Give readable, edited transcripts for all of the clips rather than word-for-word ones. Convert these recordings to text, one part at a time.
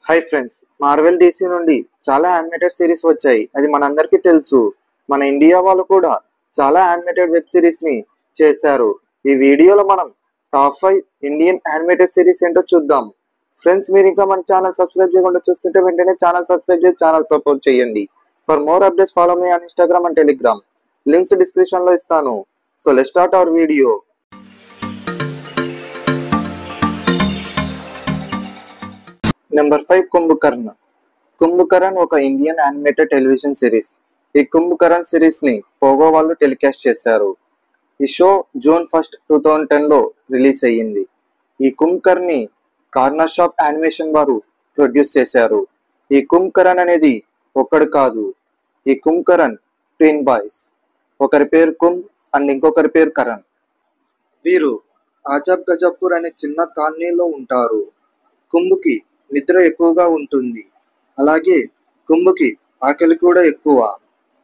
Hi friends, Marvel DC నుండి చాలా animated series వచ్చాయి. అది మనందరికీ తెలుసు. మన ఇండియా వాళ్ళు కూడా చాలా యానిమేటెడ్ వెబ్ సిరీస్ ని చేశారు. ఈ వీడియోలో మనం టాప్ 5 ఇండియన్ యానిమేటెడ్ సిరీస్ ఏంటో చూద్దాం. ఫ్రెండ్స్, మీరు ఇంకా మన ఛానల్ సబ్స్క్రైబ్ చేయకుండా చూస్తుంటే వెంటనే ఛానల్ సబ్స్క్రైబ్ చేసి ఛానల్ సపోర్ట్ చేయండి. For more updates follow me on Instagram and Telegram. Links description లో ఇస్తాను. So let's start our video. Number 5, Kumbhakarna. Kumbhakaran ఒక ఇండియన్ యానిమేటెడ్ టెలివిజన్ సిరీస్. ఈ కుంభకరణ్ సిరీస్ ని పోగో వాళ్ళు టెలికాస్ట్ చేశారు. ఈ షో జూన్ 1, 2010 లో రిలీజ్ అయ్యింది. ఈ కుంభకరణ్ ని కార్నర్ షాప్ యానిమేషన్ వారు ప్రొడ్యూస్ చేశారు. ఈ కుంభకరణ్ అనేది ఒక్కడు కాదు. ఈ కుంభకరణ్ ట్విన్ బాయ్స్. ఒకరి పేరు కుంభ్ అండ్ ఇంకొకరి పేరు కరణ్. వీరు ఆజాబ్ గజాపూర్ అనే చిన్న కాలనీలో ఉంటారు. కుంభ్కి నిద్ర ఎక్కువగా ఉంటుంది. అలాగే కుంభ్కి ఆకలి కూడా ఎక్కువ.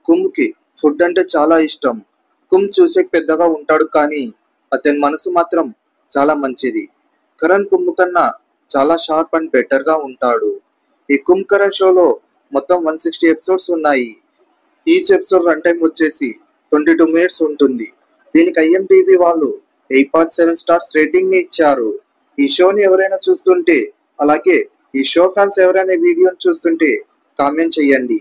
కుంభ్కి ఫుడ్ అంటే చాలా ఇష్టం. కుంభ్ చూసే పెద్దగా ఉంటాడు, కానీ అతని మనసు మాత్రం చాలా మంచిది. కరణ్ కుంభ్ కన్నా చాలా షార్ప్ అండ్ బెటర్ గా ఉంటాడు. ఈ కుంభకరణ్ షోలో మొత్తం 160 ఎపిసోడ్స్ ఉన్నాయి. ఈచ్ ఎపిసోడ్ రన్ టైం వచ్చేసి 22 మినిట్స్ ఉంటుంది. దీనికి IMDb వాళ్ళు 8.7 స్టార్స్ రేటింగ్ ని ఇచ్చారు. ఈ షోని ఎవరైనా చూస్తుంటే, అలాగే ఈ షో ఫ్యాన్స్ ఎవరైనా వీడియోని చూస్తుంటే కామెంట్ చేయండి.